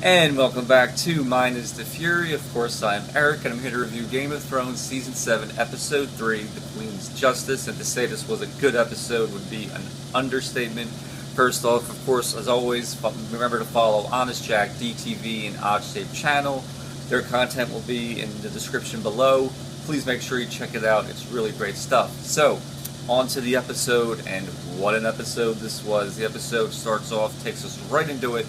And welcome back to Mine is the Fury. Of course, I'm Eric, and I'm here to review Game of Thrones Season 7, Episode 3, The Queen's Justice. And to say this was a good episode would be an understatement. First off, of course, as always, remember to follow Honest Jack, DTV, and Oddshaped channel. Their content will be in the description below. Please make sure you check it out. It's really great stuff. So, on to the episode, and what an episode this was. The episode starts off, takes us right into it,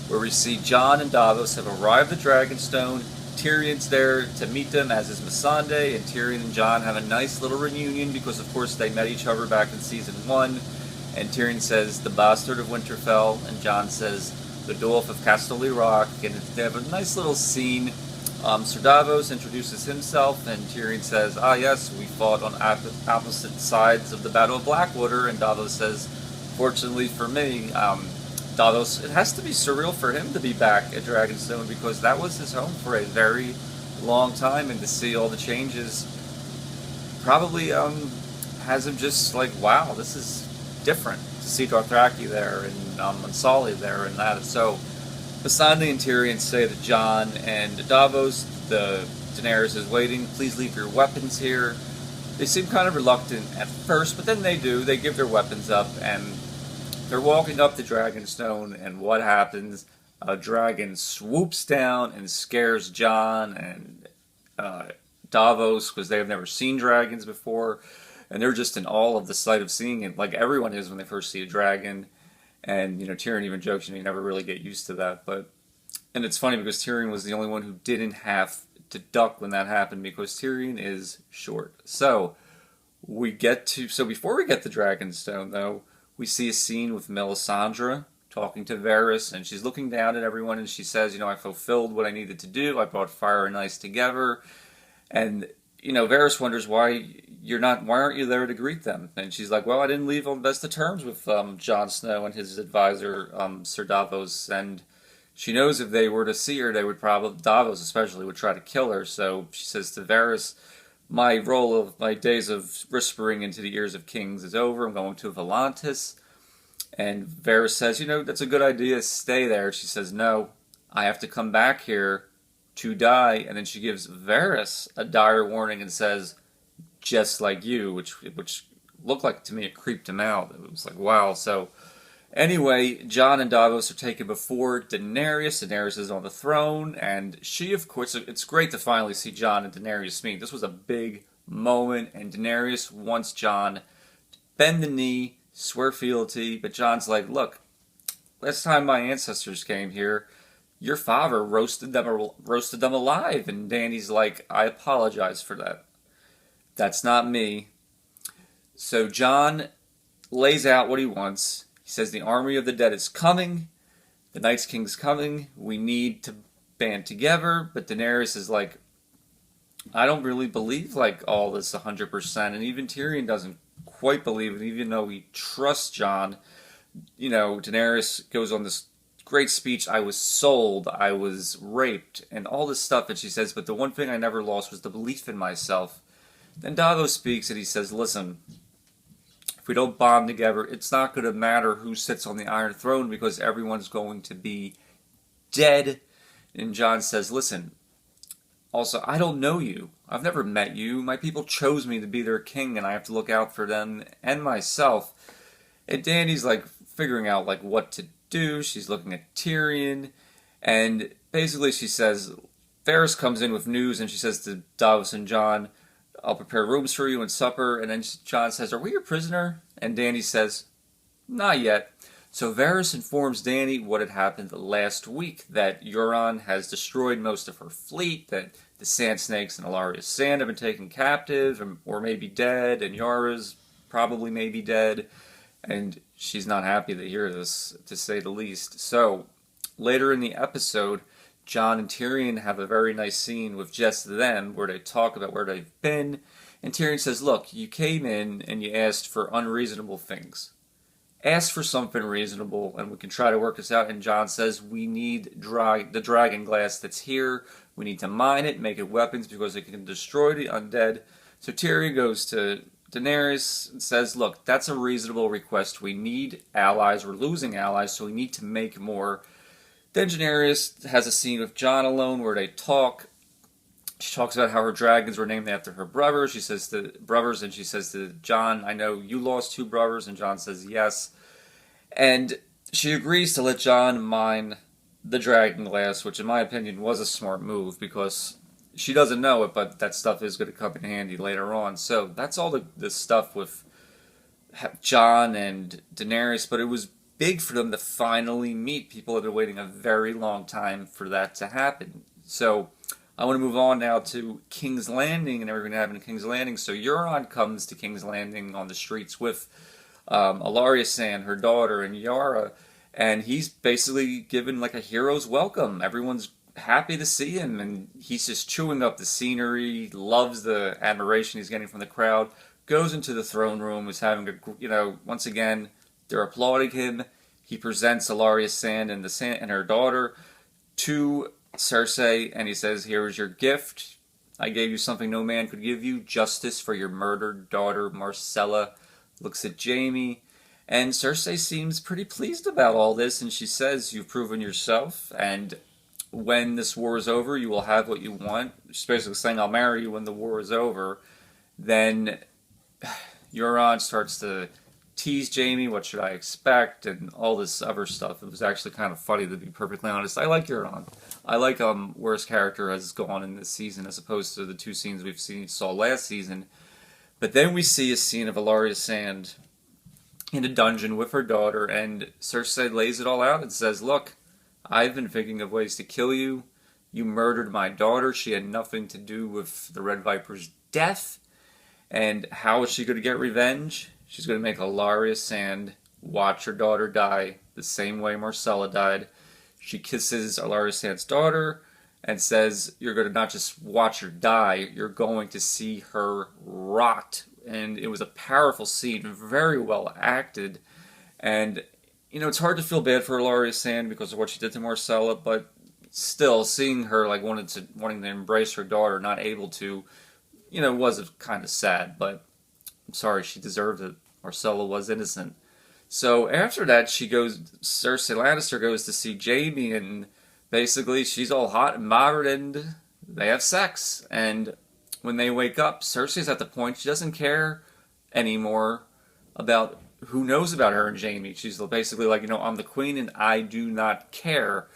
where we see Jon and Davos have arrived at Dragonstone. Tyrion's there to meet them, as is Missandei, and Tyrion and Jon have a nice little reunion because, of course, they met each other back in Season 1. And Tyrion says, the bastard of Winterfell, and Jon says, the dwarf of Casterly Rock, and they have a nice little scene. Sir Davos introduces himself, and Tyrion says, yes, we fought on opposite sides of the Battle of Blackwater, and Davos says, fortunately for me, Davos, it has to be surreal for him to be back at Dragonstone because that was his home for a very long time, and to see all the changes probably has him just like, wow, this is different. To see Dothraki there and Unsullied there and that. So Missandei and Tyrion say to Jon and Davos, the Daenerys is waiting, please leave your weapons here. They seem kind of reluctant at first, but then they do. They give their weapons up, and they're walking up to Dragonstone, and what happens? A dragon swoops down and scares Jon and Davos because they have never seen dragons before, and they're just in awe of the sight of seeing it, like everyone is when they first see a dragon. And Tyrion even jokes, you never really get used to that. And it's funny because Tyrion was the only one who didn't have to duck when that happened because Tyrion is short. So before we get to Dragonstone, though, we see a scene with Melisandre talking to Varys, and she's looking down at everyone, and she says, I fulfilled what I needed to do. I brought fire and ice together. And, Varys wonders why aren't you there to greet them? And she's like, well, I didn't leave on the best of terms with Jon Snow and his advisor, Sir Davos. And she knows if they were to see her, they would probably, Davos especially, would try to kill her. So she says to Varys, my days of whispering into the ears of kings is over. I'm going to Volantis. And Varys says, that's a good idea. Stay there. She says, no, I have to come back here to die. And then she gives Varys a dire warning and says, just like you, which looked like, to me, it creeped him out. It was like, wow. So anyway, Jon and Davos are taken before Daenerys. Daenerys is on the throne, and she, of course, it's great to finally see Jon and Daenerys meet. This was a big moment, and Daenerys wants Jon to bend the knee, swear fealty, but Jon's like, look, last time my ancestors came here, your father roasted them alive, and Dany's like, I apologize for that. That's not me. So Jon lays out what he wants. He says the army of the dead is coming. The Night's King's coming. We need to band together. But Daenerys is like, I don't really believe like all this 100%. And even Tyrion doesn't quite believe it, even though he trusts Jon. Daenerys goes on this great speech. I was sold. I was raped. And all this stuff that she says. But the one thing I never lost was the belief in myself. Then Davos speaks and he says, listen, if we don't bond together, it's not going to matter who sits on the Iron Throne because everyone's going to be dead. And Jon says, listen, also, I don't know you. I've never met you. My people chose me to be their king, and I have to look out for them and myself. And Dany's like figuring out like what to do. She's looking at Tyrion, and basically she says, Varys comes in with news, and she says to Davos and Jon, I'll prepare rooms for you and supper. And then Jon says, are we your prisoner? And Dany says, not yet. So Varys informs Dany what had happened last week, that Euron has destroyed most of her fleet, that the Sand Snakes and Alaria Sand have been taken captive or maybe dead, and Yara's probably maybe dead. And she's not happy to hear this, to say the least. So later in the episode, Jon and Tyrion have a very nice scene with just them where they talk about where they've been. And Tyrion says, look, you came in and you asked for unreasonable things. Ask for something reasonable and we can try to work this out. And Jon says, we need the dragon glass that's here. We need to mine it, make it weapons because it can destroy the undead. So Tyrion goes to Daenerys and says, look, that's a reasonable request. We need allies. We're losing allies, so we need to make more. Then Daenerys has a scene with Jon alone where they talk. She talks about how her dragons were named after her brothers. She says to brothers, and she says to Jon, "I know you lost two brothers," and Jon says yes. And she agrees to let Jon mine the dragon glass, which in my opinion was a smart move because she doesn't know it, but that stuff is going to come in handy later on. So that's all the stuff with Jon and Daenerys, but it was big for them to finally meet. People have been waiting a very long time for that to happen. So I want to move on now to King's Landing and everything that happened in King's Landing. So Euron comes to King's Landing on the streets with Ellaria Sand, her daughter, and Yara, and he's basically given like a hero's welcome. Everyone's happy to see him, and he's just chewing up the scenery, loves the admiration he's getting from the crowd, goes into the throne room, is having once again, they're applauding him. He presents Ellaria Sand and her daughter to Cersei, and he says, "Here's your gift. I gave you something no man could give you, justice for your murdered daughter, Myrcella." Looks at Jaime, and Cersei seems pretty pleased about all this, and she says, "You've proven yourself, and when this war is over, you will have what you want." She's basically saying, "I'll marry you when the war is over." Then Euron starts to tease Jaime, what should I expect, and all this other stuff. It was actually kind of funny, to be perfectly honest. I like Euron. I like where his character has gone in this season as opposed to the two scenes saw last season. But then we see a scene of Ellaria Sand in a dungeon with her daughter, and Cersei lays it all out and says, "Look, I've been thinking of ways to kill you. You murdered my daughter. She had nothing to do with the Red Viper's death. And how is she going to get revenge? She's going to make Ellaria Sand watch her daughter die the same way Myrcella died." She kisses Ellaria Sand's daughter and says, "You're going to not just watch her die, you're going to see her rot." And it was a powerful scene, very well acted. And, it's hard to feel bad for Ellaria Sand because of what she did to Myrcella, but still, seeing her like wanting to embrace her daughter, not able to, was kind of sad, but I'm sorry, she deserved it. Myrcella was innocent. So after that, Cersei Lannister goes to see Jaime, and basically she's all hot and bothered, and they have sex. And when they wake up, Cersei's at the point she doesn't care anymore about who knows about her and Jaime. She's basically like, "I'm the queen and I do not care."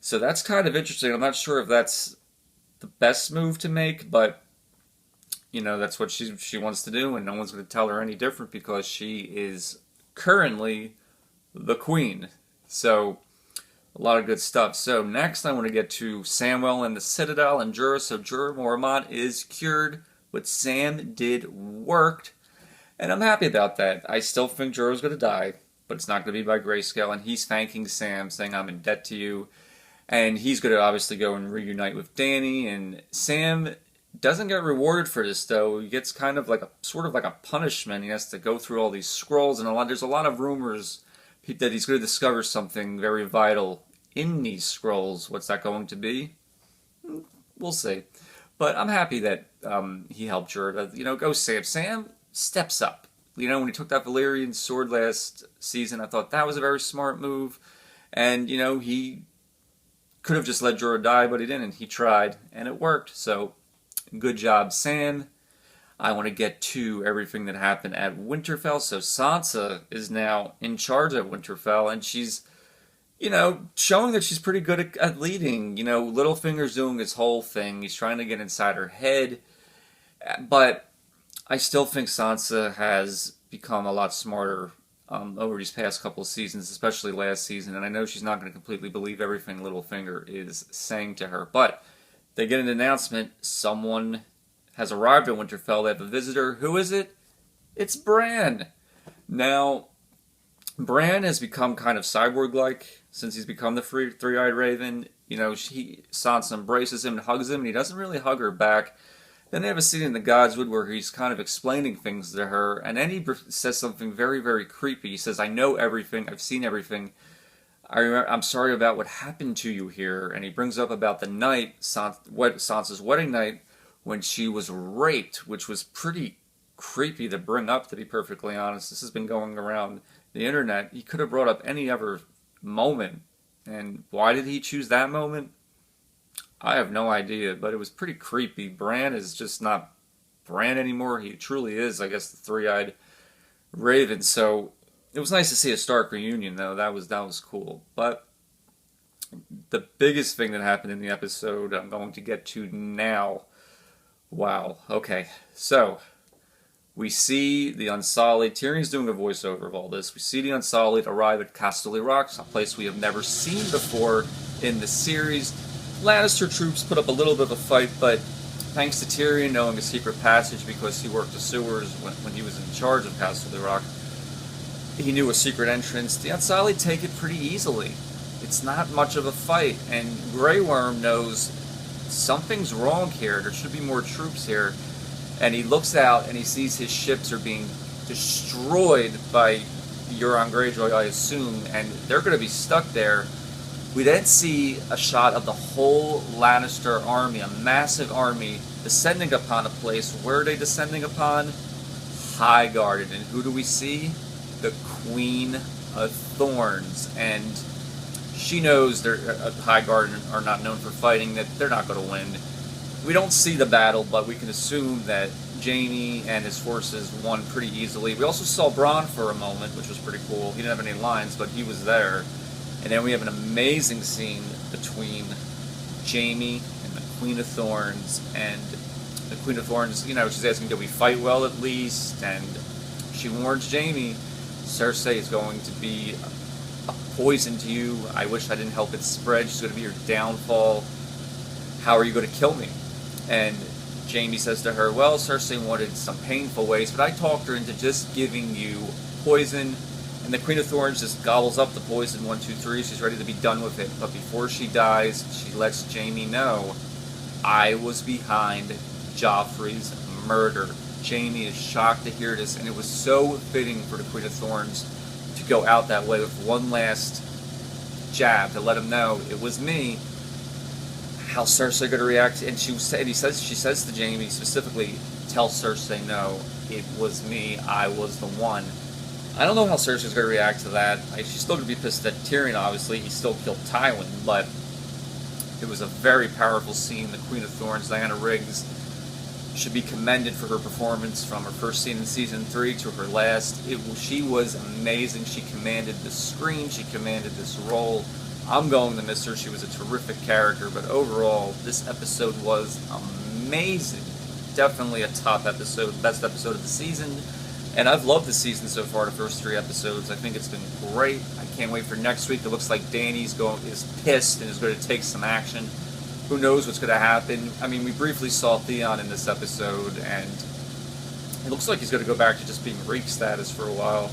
So that's kind of interesting. I'm not sure if that's the best move to make, but that's what she wants to do, and no one's going to tell her any different because she is currently the queen. So a lot of good stuff. So next I want to get to Samwell and the Citadel and Jorah. So Jorah Mormont is cured. What Sam did worked, and I'm happy about that. I still think Jorah's going to die, but it's not going to be by grayscale, and he's thanking Sam, saying, "I'm in debt to you." And he's going to obviously go and reunite with Dany, and Sam doesn't get rewarded for this, though. He gets kind of like a punishment. He has to go through all these scrolls, and there's a lot of rumors that he's going to discover something very vital in these scrolls. What's that going to be? We'll see. But I'm happy that he helped Jorah. Go Sam. Sam steps up. When he took that Valyrian sword last season, I thought that was a very smart move. And, he could have just let Jorah die, but he didn't. He tried, and it worked. So good job, Sam. I want to get to everything that happened at Winterfell. So Sansa is now in charge at Winterfell, and she's, showing that she's pretty good at leading. Littlefinger's doing his whole thing. He's trying to get inside her head. But I still think Sansa has become a lot smarter over these past couple of seasons, especially last season. And I know she's not going to completely believe everything Littlefinger is saying to her. But they get an announcement. Someone has arrived at Winterfell. They have a visitor. Who is it? It's Bran. Now, Bran has become kind of cyborg-like since he's become the three-eyed raven. Sansa embraces him and hugs him, and he doesn't really hug her back. Then they have a scene in the Godswood where he's kind of explaining things to her, and then he says something very, very creepy. He says, "I know everything. I've seen everything. I'm sorry about what happened to you here." And he brings up about the night, Sansa's wedding night, when she was raped, which was pretty creepy to bring up, to be perfectly honest. This has been going around the internet. He could have brought up any other moment And why did he choose that moment? I have no idea, but it was pretty creepy. Bran is just not Bran anymore. He truly is, I guess, the three-eyed Raven. So it was nice to see a Stark reunion, though. That was cool. But the biggest thing that happened in the episode, I'm going to get to now. Wow. Okay. So we see the Unsullied. Tyrion's doing a voiceover of all this. We see the Unsullied arrive at Casterly Rocks, a place we have never seen before in the series. Lannister troops put up a little bit of a fight, but thanks to Tyrion knowing a secret passage because he worked the sewers when he was in charge of Casterly Rock, he knew a secret entrance. The Unsullied take it pretty easily. It's not much of a fight, and Grey Worm knows something's wrong here. There should be more troops here. And he looks out and he sees his ships are being destroyed by Euron Greyjoy, I assume, and they're going to be stuck there. We then see a shot of the whole Lannister army, a massive army, descending upon a place. Where are they descending upon? Highgarden. And who do we see? The Queen of Thorns. And she knows Highgarden are not known for fighting, that they're not going to win. We don't see the battle, but we can assume that Jaime and his forces won pretty easily. We also saw Bronn for a moment, which was pretty cool. He didn't have any lines, but he was there. And then we have an amazing scene between Jaime and the Queen of Thorns. And the Queen of Thorns, she's asking, do we fight well at least? And she warns Jaime, Cersei is going to be a poison to you. I wish I didn't help it spread. She's going to be your downfall. How are you going to kill me? And Jaime says to her, well, Cersei wanted some painful ways, but I talked her into just giving you poison. And the Queen of Thorns just gobbles up the poison, 1, 2, 3. She's ready to be done with it. But before she dies, she lets Jaime know, I was behind Joffrey's murder. Jaime is shocked to hear this, and it was so fitting for the Queen of Thorns to go out that way with one last jab to let him know it was me. How Cersei going to react? And she says to Jaime specifically, tell Cersei no, it was me. I was the one. I don't know how Cersei's going to react to that. She's still going to be pissed at Tyrion, obviously. He still killed Tywin, but it was a very powerful scene. The Queen of Thorns, Diana Riggs, should be commended for her performance from her first scene in Season 3 to her last. She was amazing. She commanded the screen. She commanded this role. I'm going to miss her. She was a terrific character, but overall, this episode was amazing. Definitely a top episode, best episode of the season. And I've loved the season so far, the first 3 episodes. I think it's been great. I can't wait for next week. It looks like Dany's is pissed and is going to take some action. Who knows what's going to happen? I mean, we briefly saw Theon in this episode, and it looks like he's going to go back to just being Reek status for a while,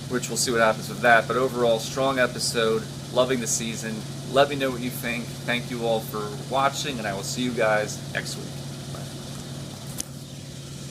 which we'll see what happens with that. But overall, strong episode. Loving the season. Let me know what you think. Thank you all for watching, and I will see you guys next week.